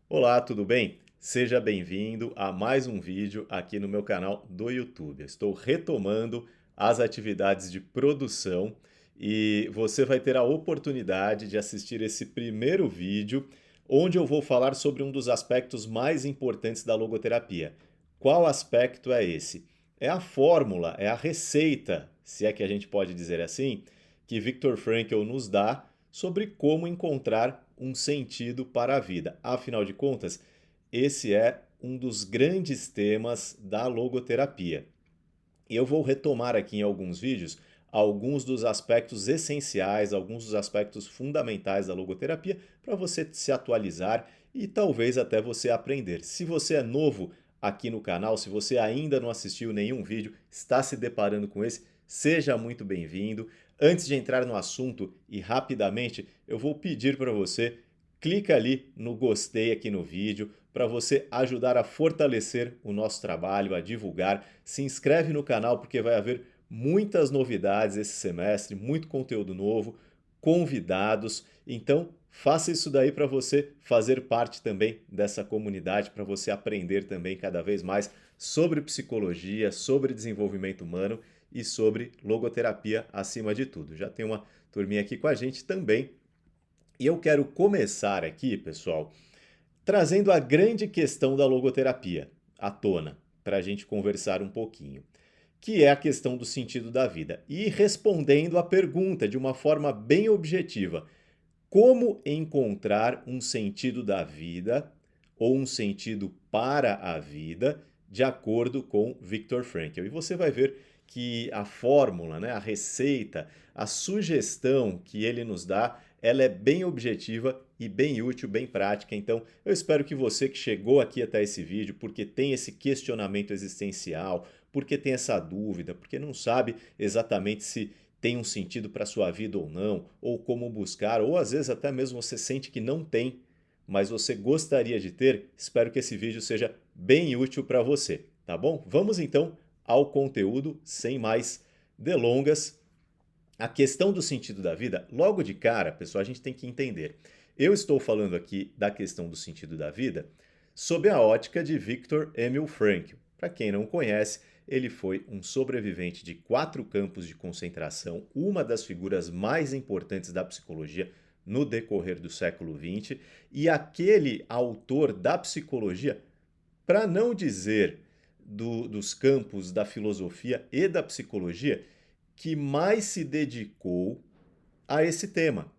Olá, tudo bem? Seja bem-vindo a mais um vídeo aqui no meu canal do YouTube. Eu estou retomando as atividades de produção e você vai ter a oportunidade de assistir esse primeiro vídeo onde eu vou falar sobre um dos aspectos mais importantes da logoterapia. Qual aspecto é esse? É a fórmula, é a receita, se é que a gente pode dizer assim, que Viktor Frankl nos dá sobre como encontrar um sentido para a vida. Afinal de contas, esse é um dos grandes temas da logoterapia. E eu vou retomar aqui em alguns vídeos alguns dos aspectos essenciais, alguns dos aspectos fundamentais da logoterapia para você se atualizar e talvez até você aprender. Se você é novo aqui no canal, se você ainda não assistiu nenhum vídeo, está se deparando com esse, seja muito bem-vindo. Antes de entrar no assunto e rapidamente, eu vou pedir para você clica ali no gostei aqui no vídeo para você ajudar a fortalecer o nosso trabalho, a divulgar. Se inscreve no canal porque vai haver muitas novidades esse semestre, muito conteúdo novo, convidados. Então, faça isso daí para você fazer parte também dessa comunidade, para você aprender também cada vez mais sobre psicologia, sobre desenvolvimento humano e sobre logoterapia acima de tudo. Já tem uma turminha aqui com a gente também. E eu quero começar aqui, pessoal, trazendo a grande questão da logoterapia à tona, para a gente conversar um pouquinho, que é a questão do sentido da vida. E respondendo a pergunta de uma forma bem objetiva: como encontrar um sentido da vida ou um sentido para a vida, de acordo com Viktor Frankl? E você vai ver que a fórmula, né, a receita, a sugestão que ele nos dá, ela é bem objetiva e bem útil, bem prática. Então, eu espero que você que chegou aqui até esse vídeo porque tem esse questionamento existencial, porque tem essa dúvida, porque não sabe exatamente se tem um sentido para a sua vida ou não, ou como buscar, ou às vezes até mesmo você sente que não tem, mas você gostaria de ter, espero que esse vídeo seja bem útil para você, tá bom? Vamos então ao conteúdo, sem mais delongas. A questão do sentido da vida, logo de cara, pessoal, a gente tem que entender. Eu estou falando aqui da questão do sentido da vida sob a ótica de Viktor Emil Frankl. Para quem não conhece, ele foi um sobrevivente de 4 campos de concentração, uma das figuras mais importantes da psicologia no decorrer do século XX, e aquele autor da psicologia, para não dizer dos campos da filosofia e da psicologia, que mais se dedicou a esse tema.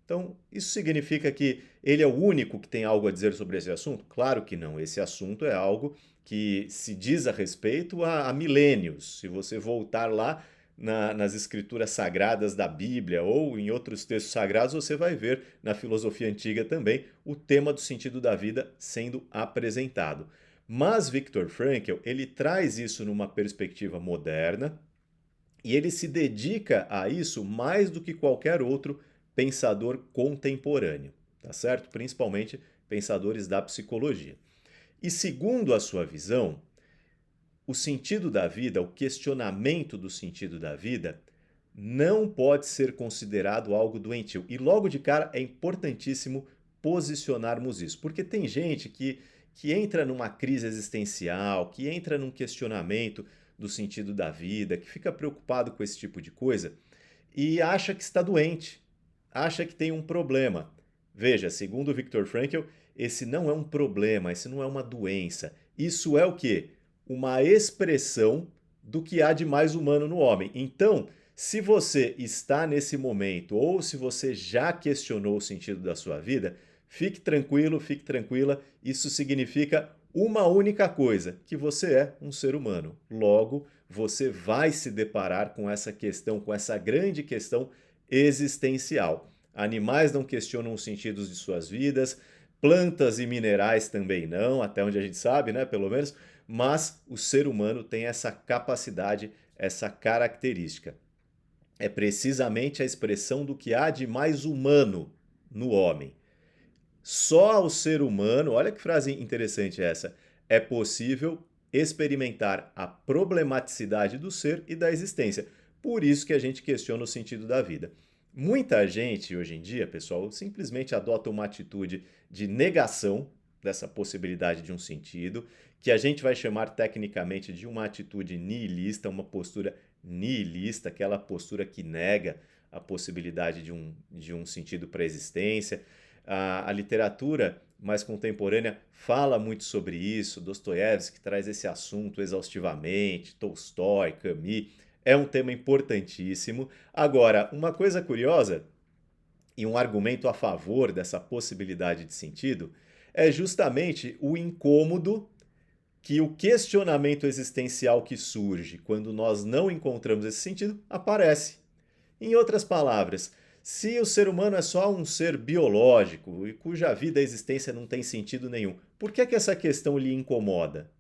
Então, isso significa que ele é o único que tem algo a dizer sobre esse assunto? Claro que não. Esse assunto é algo que se diz a respeito há milênios. Se você voltar lá nas escrituras sagradas da Bíblia ou em outros textos sagrados, você vai ver na filosofia antiga também o tema do sentido da vida sendo apresentado. Mas Viktor Frankl, ele traz isso numa perspectiva moderna, e ele se dedica a isso mais do que qualquer outro pensador contemporâneo, tá certo? Principalmente pensadores da psicologia. E segundo a sua visão, o sentido da vida, o questionamento do sentido da vida, não pode ser considerado algo doentio. E logo de cara é importantíssimo posicionarmos isso, porque tem gente que entra numa crise existencial, que entra num questionamento do sentido da vida, que fica preocupado com esse tipo de coisa e acha que está doente, acha que tem um problema. Veja, segundo Viktor Frankl, esse não é um problema, esse não é uma doença. Isso é o quê? Uma expressão do que há de mais humano no homem. Então, se você está nesse momento ou se você já questionou o sentido da sua vida, fique tranquilo, fique tranquila. Isso significa uma única coisa, que você é um ser humano. Logo, você vai se deparar com essa questão, com essa grande questão existencial. Animais não questionam os sentidos de suas vidas, plantas e minerais também não, até onde a gente sabe, né, pelo menos, mas o ser humano tem essa capacidade, essa característica. É precisamente a expressão do que há de mais humano no homem. Só ao ser humano, olha que frase interessante essa, é possível experimentar a problematicidade do ser e da existência. Por isso que a gente questiona o sentido da vida. Muita gente hoje em dia, pessoal, simplesmente adota uma atitude de negação dessa possibilidade de um sentido, que a gente vai chamar tecnicamente de uma atitude nihilista, uma postura nihilista, aquela postura que nega a possibilidade de um sentido para a existência. A literatura mais contemporânea fala muito sobre isso, Dostoiévski traz esse assunto exaustivamente, Tolstói, Camus, é um tema importantíssimo. Agora, uma coisa curiosa e um argumento a favor dessa possibilidade de sentido é justamente o incômodo que o questionamento existencial que surge quando nós não encontramos esse sentido aparece. Em outras palavras, se o ser humano é só um ser biológico e cuja vida e existência não tem sentido nenhum, por que essa questão lhe incomoda?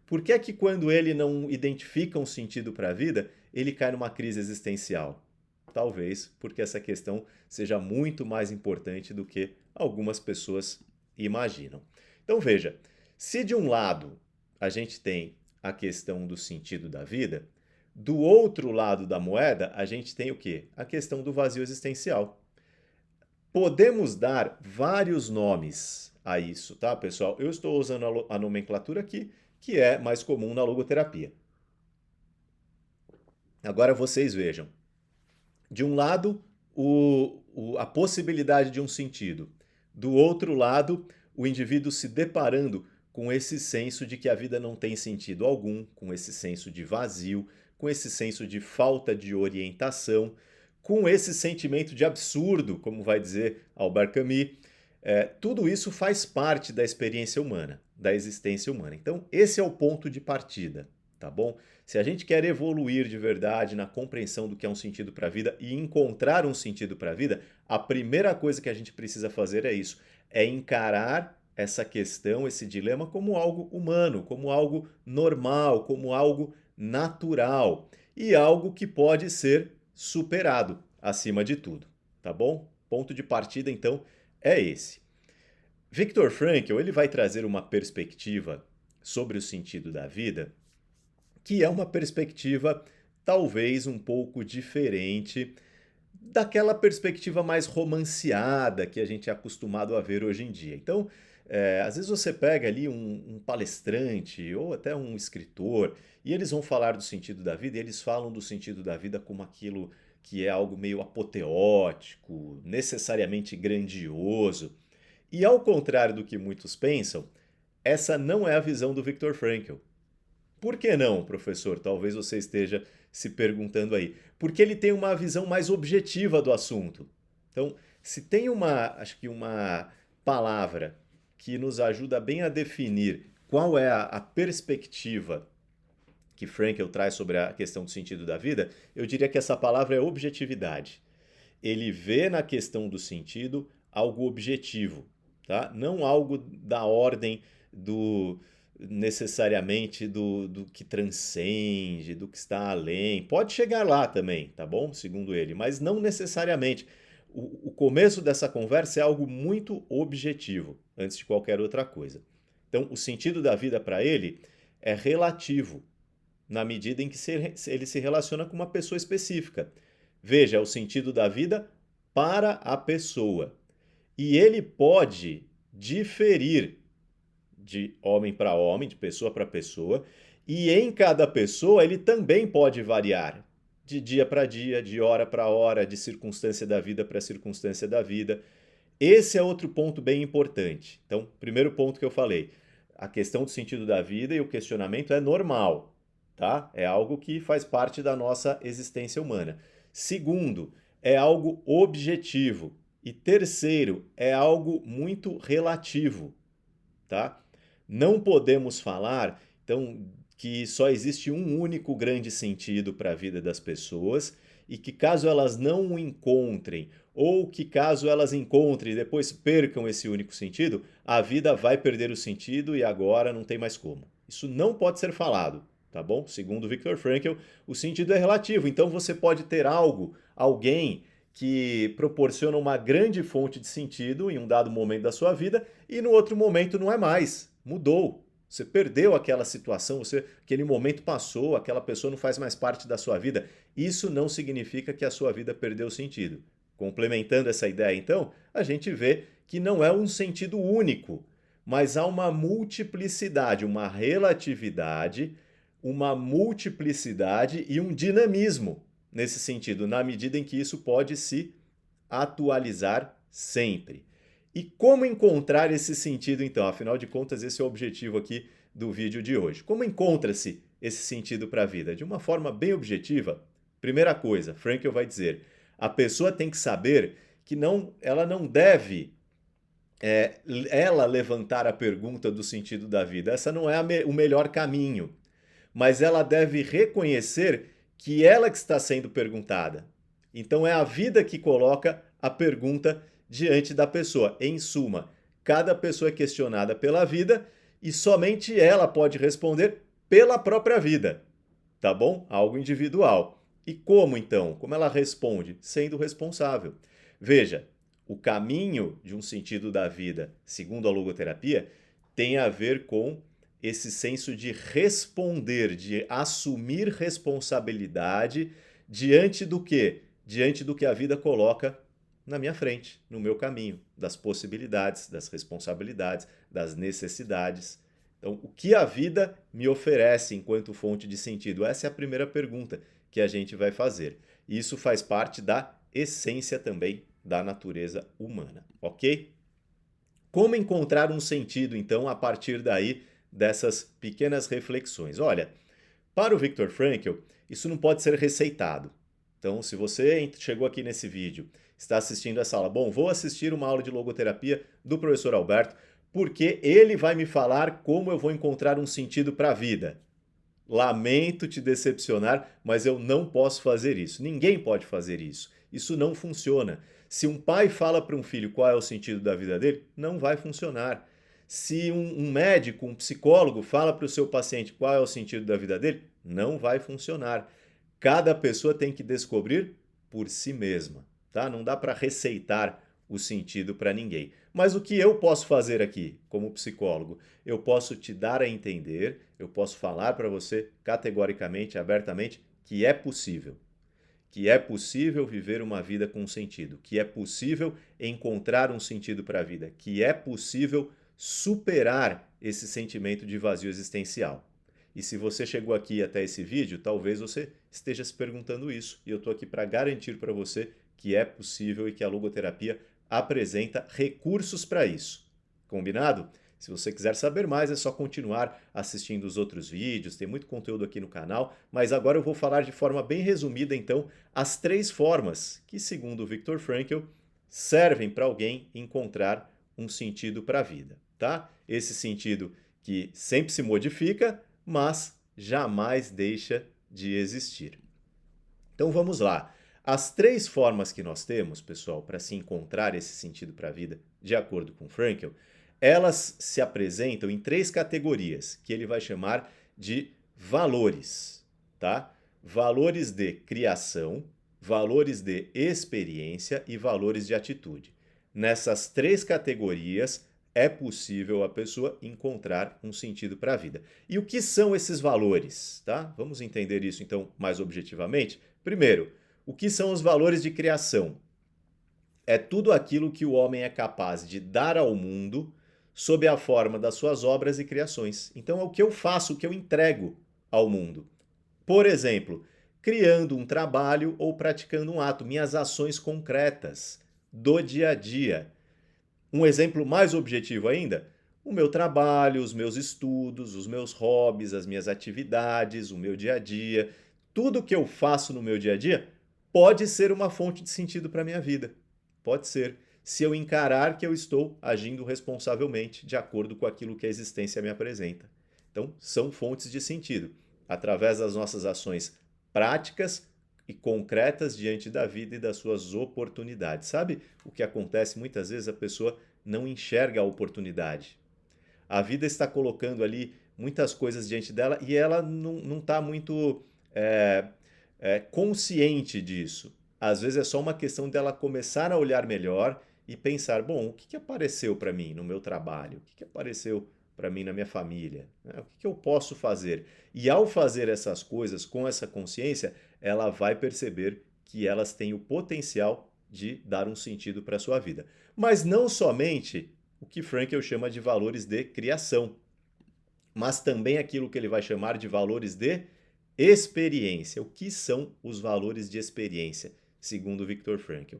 Por que quando ele não identifica um sentido para a vida, ele cai numa crise existencial? Talvez porque essa questão seja muito mais importante do que algumas pessoas imaginam. Então veja, se de um lado a gente tem a questão do sentido da vida, do outro lado da moeda a gente tem o quê? A questão do vazio existencial. Podemos dar vários nomes a isso, tá, pessoal? Eu estou usando a nomenclatura aqui, que é mais comum na logoterapia. Agora vocês vejam. De um lado, a possibilidade de um sentido. Do outro lado, o indivíduo se deparando com esse senso de que a vida não tem sentido algum, com esse senso de vazio, com esse senso de falta de orientação, com esse sentimento de absurdo, como vai dizer Albert Camus. Tudo isso faz parte da experiência humana, da existência humana. Então, esse é o ponto de partida, tá bom? Se a gente quer evoluir de verdade na compreensão do que é um sentido para a vida e encontrar um sentido para a vida, a primeira coisa que a gente precisa fazer é isso, é encarar essa questão, esse dilema como algo humano, como algo normal, como algo natural e algo que pode ser superado acima de tudo, tá bom? Ponto de partida então é esse. Viktor Frankl, ele vai trazer uma perspectiva sobre o sentido da vida que é uma perspectiva talvez um pouco diferente daquela perspectiva mais romanceada que a gente é acostumado a ver hoje em dia. Então, às vezes você pega ali um palestrante ou até um escritor e eles vão falar do sentido da vida e eles falam do sentido da vida como aquilo que é algo meio apoteótico, necessariamente grandioso. E ao contrário do que muitos pensam, essa não é a visão do Viktor Frankl. Por que não, professor? Talvez você esteja se perguntando aí. Porque ele tem uma visão mais objetiva do assunto. Então, se tem acho que uma palavra que nos ajuda bem a definir qual é a perspectiva que Frankl traz sobre a questão do sentido da vida, eu diria que essa palavra é objetividade. Ele vê na questão do sentido algo objetivo, tá? Não algo da ordem do necessariamente do que transcende, do que está além. Pode chegar lá também, tá bom? Segundo ele, mas não necessariamente. O começo dessa conversa é algo muito objetivo, antes de qualquer outra coisa. Então, o sentido da vida para ele é relativo, na medida em que ele se relaciona com uma pessoa específica. Veja, é o sentido da vida para a pessoa. E ele pode diferir de homem para homem, de pessoa para pessoa, e em cada pessoa ele também pode variar de dia para dia, de hora para hora, de circunstância da vida para circunstância da vida. Esse é outro ponto bem importante. Então, primeiro ponto que eu falei, a questão do sentido da vida e o questionamento é normal, tá? É algo que faz parte da nossa existência humana. Segundo, é algo objetivo. E terceiro, é algo muito relativo, tá? Não podemos falar, então, que só existe um único grande sentido para a vida das pessoas e que caso elas não o encontrem ou que caso elas encontrem e depois percam esse único sentido, a vida vai perder o sentido e agora não tem mais como. Isso não pode ser falado, tá bom? Segundo Viktor Frankl, o sentido é relativo, então você pode ter algo, alguém que proporciona uma grande fonte de sentido em um dado momento da sua vida e no outro momento não é mais. Mudou. Você perdeu aquela situação, aquele momento passou, aquela pessoa não faz mais parte da sua vida. Isso não significa que a sua vida perdeu sentido. Complementando essa ideia, então, a gente vê que não é um sentido único, mas há uma multiplicidade, uma relatividade, uma multiplicidade e um dinamismo nesse sentido, na medida em que isso pode se atualizar sempre. E como encontrar esse sentido, então? Afinal de contas, esse é o objetivo aqui do vídeo de hoje. Como encontra-se esse sentido para a vida? De uma forma bem objetiva, primeira coisa, Frankl vai dizer, a pessoa tem que saber que ela não deve ela levantar a pergunta do sentido da vida. Essa não é o melhor caminho, mas ela deve reconhecer que ela que está sendo perguntada. Então é a vida que coloca a pergunta diante da pessoa. Em suma, cada pessoa é questionada pela vida e somente ela pode responder pela própria vida, tá bom? Algo individual. E como então? Como ela responde? Sendo responsável. Veja, o caminho de um sentido da vida, segundo a logoterapia, tem a ver com esse senso de responder, de assumir responsabilidade diante do quê? Diante do que a vida coloca na minha frente, no meu caminho, das possibilidades, das responsabilidades, das necessidades. Então, o que a vida me oferece enquanto fonte de sentido? Essa é a primeira pergunta que a gente vai fazer. E isso faz parte da essência também da natureza humana, ok? Como encontrar um sentido, então, a partir daí dessas pequenas reflexões? Olha, para o Viktor Frankl, isso não pode ser receitado. Então, se você chegou aqui nesse vídeo, está assistindo essa aula, bom, vou assistir uma aula de logoterapia do professor Alberto, porque ele vai me falar como eu vou encontrar um sentido para a vida. Lamento te decepcionar, mas eu não posso fazer isso. Ninguém pode fazer isso. Isso não funciona. Se um pai fala para um filho qual é o sentido da vida dele, não vai funcionar. Se um médico, um psicólogo fala para o seu paciente qual é o sentido da vida dele, não vai funcionar. Cada pessoa tem que descobrir por si mesma, tá? Não dá para receitar o sentido para ninguém. Mas o que eu posso fazer aqui, como psicólogo? Eu posso te dar a entender, eu posso falar para você categoricamente, abertamente, que é possível. Que é possível viver uma vida com sentido, que é possível encontrar um sentido para a vida, que é possível superar esse sentimento de vazio existencial. E se você chegou aqui até esse vídeo, talvez você esteja se perguntando isso. E eu estou aqui para garantir para você que é possível e que a logoterapia apresenta recursos para isso. Combinado? Se você quiser saber mais, é só continuar assistindo os outros vídeos, tem muito conteúdo aqui no canal, mas agora eu vou falar de forma bem resumida, então, as 3 formas que, segundo o Viktor Frankl, servem para alguém encontrar um sentido para a vida, tá? Esse sentido que sempre se modifica, mas jamais deixa de existir. Então vamos lá. As 3 formas que nós temos, pessoal, para se encontrar esse sentido para a vida, de acordo com Frankl, elas se apresentam em 3 categorias, que ele vai chamar de valores, tá? Valores de criação, valores de experiência e valores de atitude. Nessas 3 categorias, é possível a pessoa encontrar um sentido para a vida. E o que são esses valores, tá? Vamos entender isso, então, mais objetivamente? Primeiro, o que são os valores de criação? É tudo aquilo que o homem é capaz de dar ao mundo sob a forma das suas obras e criações. Então é o que eu faço, o que eu entrego ao mundo. Por exemplo, criando um trabalho ou praticando um ato, minhas ações concretas do dia a dia. Um exemplo mais objetivo ainda, o meu trabalho, os meus estudos, os meus hobbies, as minhas atividades, o meu dia a dia, tudo que eu faço no meu dia a dia pode ser uma fonte de sentido para a minha vida. Pode ser, se eu encarar que eu estou agindo responsavelmente de acordo com aquilo que a existência me apresenta. Então, são fontes de sentido, através das nossas ações práticas e concretas diante da vida e das suas oportunidades. Sabe o que acontece? Muitas vezes a pessoa não enxerga a oportunidade. A vida está colocando ali muitas coisas diante dela e ela não está muito consciente disso. Às vezes é só uma questão dela começar a olhar melhor e pensar, bom, o que apareceu para mim no meu trabalho? O que apareceu para mim na minha família? O que eu posso fazer? E ao fazer essas coisas com essa consciência, ela vai perceber que elas têm o potencial de dar um sentido para a sua vida. Mas não somente o que Frankl chama de valores de criação, mas também aquilo que ele vai chamar de valores de experiência. O que são os valores de experiência, segundo Viktor Frankl?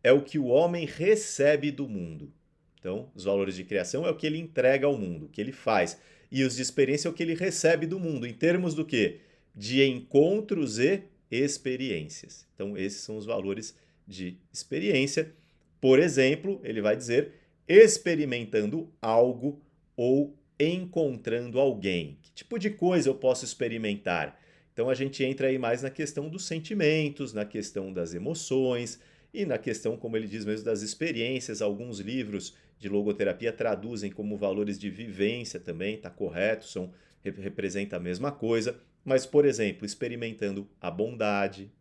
É o que o homem recebe do mundo. Então, os valores de criação é o que ele entrega ao mundo, o que ele faz. E os de experiência é o que ele recebe do mundo, em termos do quê? De encontros e experiências. Então, esses são os valores de experiência. Por exemplo, ele vai dizer experimentando algo ou encontrando alguém. Que tipo de coisa eu posso experimentar? Então a gente entra aí mais na questão dos sentimentos, na questão das emoções e na questão, como ele diz mesmo, das experiências. Alguns livros de logoterapia traduzem como valores de vivência também, tá correto, representa a mesma coisa. Mas, por exemplo, experimentando a bondade,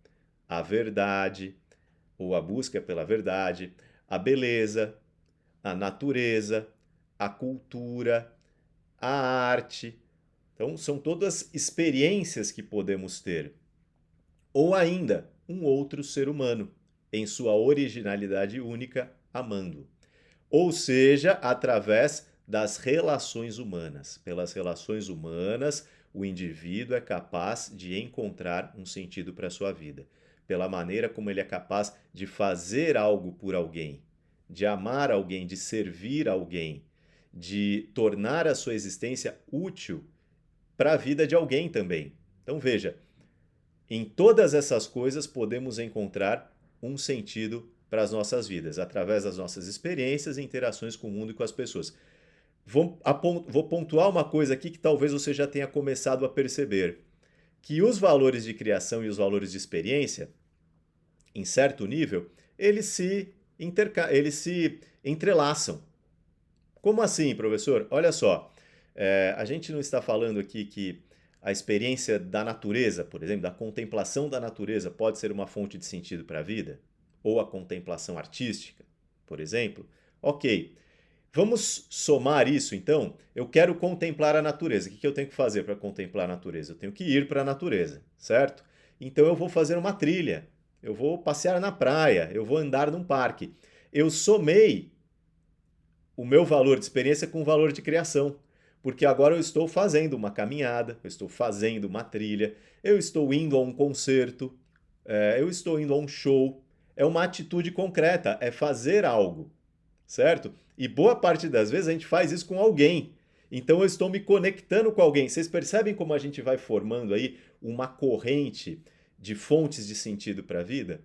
a verdade, ou a busca pela verdade, a beleza, a natureza, a cultura, a arte. Então, são todas experiências que podemos ter. Ou ainda, um outro ser humano, em sua originalidade única, amando. Ou seja, através das relações humanas. Pelas relações humanas, o indivíduo é capaz de encontrar um sentido para a sua vida. Pela maneira como ele é capaz de fazer algo por alguém, de amar alguém, de servir alguém, de tornar a sua existência útil para a vida de alguém também. Então veja, em todas essas coisas podemos encontrar um sentido para as nossas vidas, através das nossas experiências e interações com o mundo e com as pessoas. Vou pontuar uma coisa aqui que talvez você já tenha começado a perceber, que os valores de criação e os valores de experiência, em certo nível, eles se entrelaçam. Como assim, professor? Olha só, a gente não está falando aqui que a experiência da natureza, por exemplo, da contemplação da natureza pode ser uma fonte de sentido para a vida? Ou a contemplação artística, por exemplo? Ok, vamos somar isso então. Eu quero contemplar a natureza. O que eu tenho que fazer para contemplar a natureza? Eu tenho que ir para a natureza, certo? Então eu vou fazer uma trilha, eu vou passear na praia, eu vou andar num parque. Eu somei o meu valor de experiência com o valor de criação. Porque agora eu estou fazendo uma caminhada, eu estou fazendo uma trilha, eu estou indo a um concerto, eu estou indo a um show. É uma atitude concreta, é fazer algo, certo? E boa parte das vezes a gente faz isso com alguém. Então eu estou me conectando com alguém. Vocês percebem como a gente vai formando aí uma corrente de fontes de sentido para a vida?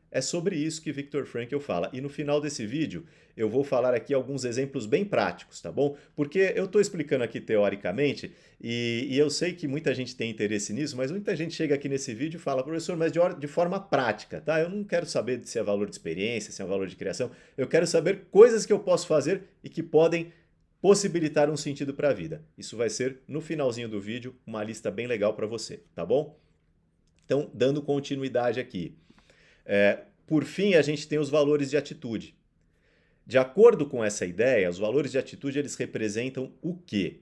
É sobre isso que Viktor Frankl fala. E no final desse vídeo eu vou falar aqui alguns exemplos bem práticos, tá bom? Porque eu estou explicando aqui teoricamente e eu sei que muita gente tem interesse nisso, mas muita gente chega aqui nesse vídeo e fala, professor, mas de forma prática, tá? Eu não quero saber se é valor de experiência, se é valor de criação. Eu quero saber coisas que eu posso fazer e que podem possibilitar um sentido para a vida. Isso vai ser, no finalzinho do vídeo, uma lista bem legal para você, tá bom? Então, dando continuidade aqui. Por fim, a gente tem os valores de atitude. De acordo com essa ideia, os valores de atitude eles representam o quê?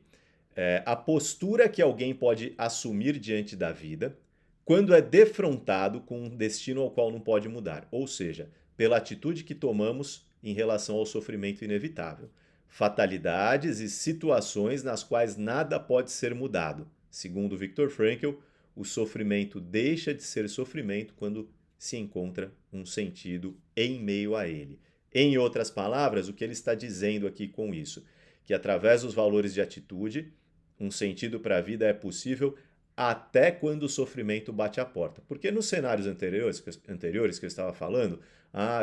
A postura que alguém pode assumir diante da vida quando é defrontado com um destino ao qual não pode mudar, ou seja, pela atitude que tomamos em relação ao sofrimento inevitável. Fatalidades e situações nas quais nada pode ser mudado. Segundo Viktor Frankl, o sofrimento deixa de ser sofrimento quando se encontra um sentido em meio a ele. Em outras palavras, o que ele está dizendo aqui com isso? Que através dos valores de atitude, um sentido para a vida é possível até quando o sofrimento bate à porta. Porque nos cenários anteriores que eu estava falando,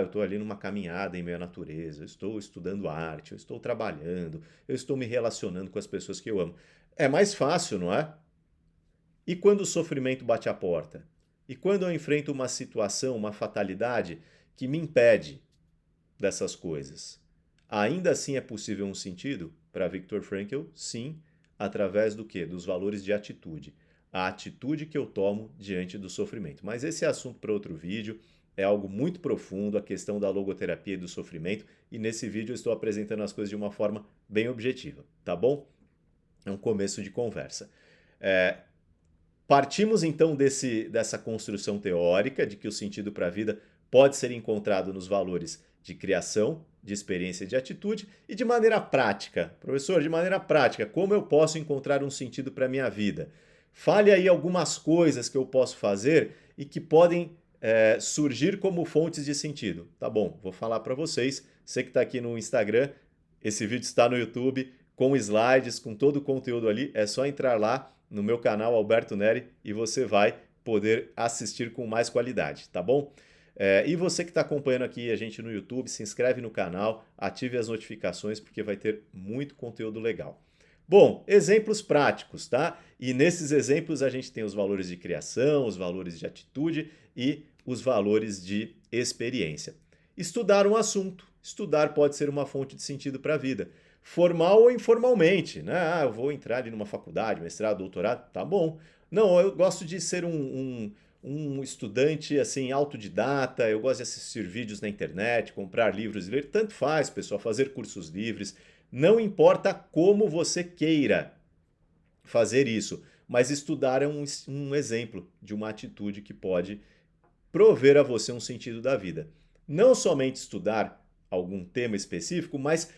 eu estou ali numa caminhada em meio à natureza, eu estou estudando arte, eu estou trabalhando, eu estou me relacionando com as pessoas que eu amo. É mais fácil, não é? E quando o sofrimento bate à porta? E quando eu enfrento uma situação, uma fatalidade que me impede dessas coisas? Ainda assim é possível um sentido? Para Viktor Frankl, sim, através do quê? Dos valores de atitude. A atitude que eu tomo diante do sofrimento. Mas esse é assunto para outro vídeo, é algo muito profundo, a questão da logoterapia e do sofrimento, e nesse vídeo eu estou apresentando as coisas de uma forma bem objetiva, tá bom? É um começo de conversa. Partimos então dessa construção teórica de que o sentido para a vida pode ser encontrado nos valores de criação, de experiência e de atitude, e de maneira prática. Professor, de maneira prática, como eu posso encontrar um sentido para a minha vida? Fale aí algumas coisas que eu posso fazer e que podem surgir como fontes de sentido. Tá bom, vou falar para vocês. Você que está aqui no Instagram, esse vídeo está no YouTube, com slides, com todo o conteúdo ali. É só entrar lá no meu canal Alberto Neri e você vai poder assistir com mais qualidade, tá bom? E você que está acompanhando aqui a gente no YouTube, se inscreve no canal, ative as notificações porque vai ter muito conteúdo legal. Bom, exemplos práticos, tá? E nesses exemplos a gente tem os valores de criação, os valores de atitude e os valores de experiência. Estudar um assunto. Estudar pode ser uma fonte de sentido para a vida. Formal ou informalmente, né? Ah, eu vou entrar ali numa faculdade, mestrado, doutorado, tá bom. Não, eu gosto de ser um estudante assim autodidata, eu gosto de assistir vídeos na internet, comprar livros e ler, tanto faz, pessoal, fazer cursos livres, não importa como você queira fazer isso, mas estudar é um exemplo de uma atitude que pode prover a você um sentido da vida. Não somente estudar algum tema específico, mas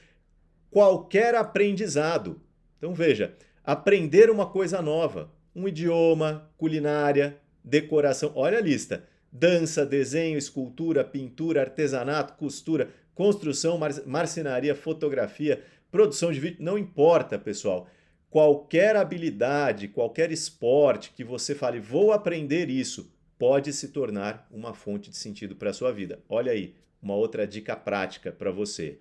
qualquer aprendizado. Então veja, aprender uma coisa nova, um idioma, culinária, decoração, olha a lista. Dança, desenho, escultura, pintura, artesanato, costura, construção, marcenaria, fotografia, produção de vídeo, não importa, pessoal. Qualquer habilidade, qualquer esporte que você fale, vou aprender isso, pode se tornar uma fonte de sentido para a sua vida. Olha aí, uma outra dica prática para você.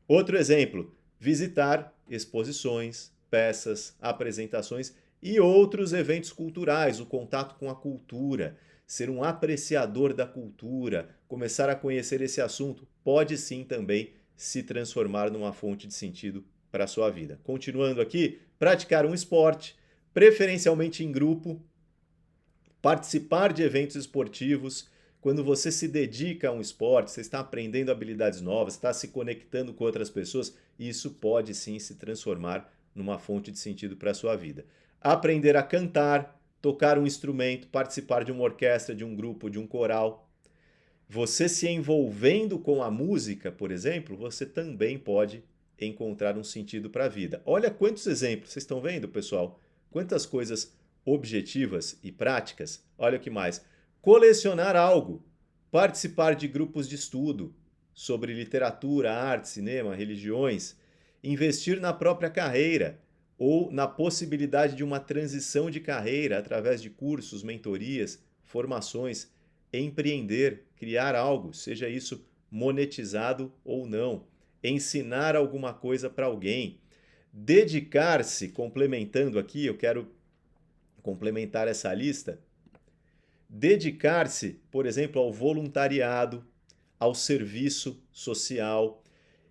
Outro exemplo, visitar exposições, peças, apresentações e outros eventos culturais, o contato com a cultura, ser um apreciador da cultura, começar a conhecer esse assunto, pode sim também se transformar numa fonte de sentido para a sua vida. Continuando aqui, praticar um esporte, preferencialmente em grupo, participar de eventos esportivos. Quando você se dedica a um esporte, você está aprendendo habilidades novas, está se conectando com outras pessoas, e isso pode sim se transformar numa fonte de sentido para a sua vida. Aprender a cantar, tocar um instrumento, participar de uma orquestra, de um grupo, de um coral. Você se envolvendo com a música, por exemplo, você também pode encontrar um sentido para a vida. Olha quantos exemplos, vocês estão vendo, pessoal? Quantas coisas objetivas e práticas. Olha o que mais. Colecionar algo, participar de grupos de estudo sobre literatura, arte, cinema, religiões, investir na própria carreira ou na possibilidade de uma transição de carreira através de cursos, mentorias, formações, empreender, criar algo, seja isso monetizado ou não, ensinar alguma coisa para alguém, dedicar-se, complementando aqui, eu quero complementar essa lista, dedicar-se, por exemplo, ao voluntariado, ao serviço social,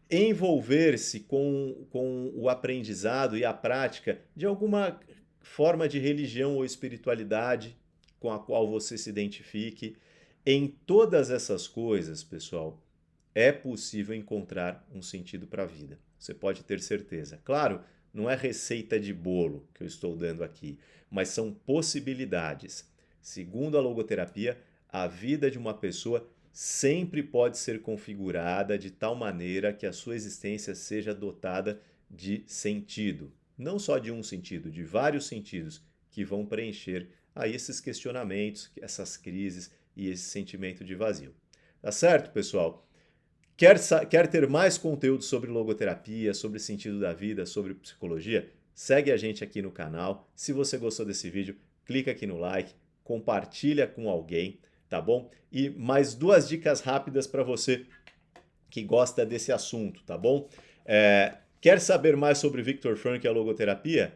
envolver-se com o aprendizado e a prática de alguma forma de religião ou espiritualidade com a qual você se identifique. Em todas essas coisas, pessoal, é possível encontrar um sentido para a vida. Você pode ter certeza. Claro, não é receita de bolo que eu estou dando aqui, mas são possibilidades. Segundo a logoterapia, a vida de uma pessoa sempre pode ser configurada de tal maneira que a sua existência seja dotada de sentido. Não só de um sentido, de vários sentidos que vão preencher aí esses questionamentos, essas crises e esse sentimento de vazio. Tá certo, pessoal? Quer ter mais conteúdo sobre logoterapia, sobre sentido da vida, sobre psicologia? Segue a gente aqui no canal. Se você gostou desse vídeo, clica aqui no like, compartilha com alguém, tá bom? E mais duas dicas rápidas para você que gosta desse assunto, tá bom? Quer saber mais sobre Viktor Frankl e a logoterapia?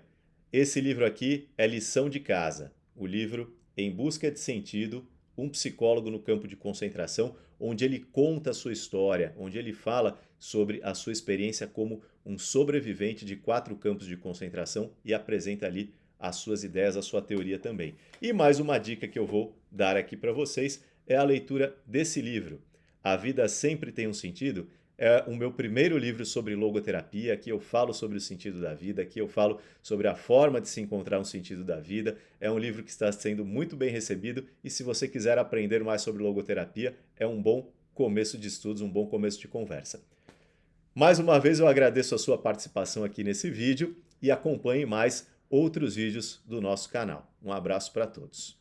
Esse livro aqui é lição de casa. O livro Em Busca de Sentido, um psicólogo no campo de concentração, onde ele conta a sua história, onde ele fala sobre a sua experiência como um sobrevivente de 4 campos de concentração e apresenta ali as suas ideias, a sua teoria também. E mais uma dica que eu vou dar aqui para vocês é a leitura desse livro, A Vida Sempre Tem um Sentido. É o meu primeiro livro sobre logoterapia, aqui eu falo sobre o sentido da vida, aqui eu falo sobre a forma de se encontrar um sentido da vida. É um livro que está sendo muito bem recebido e se você quiser aprender mais sobre logoterapia, é um bom começo de estudos, um bom começo de conversa. Mais uma vez eu agradeço a sua participação aqui nesse vídeo e acompanhe mais outros vídeos do nosso canal. Um abraço para todos.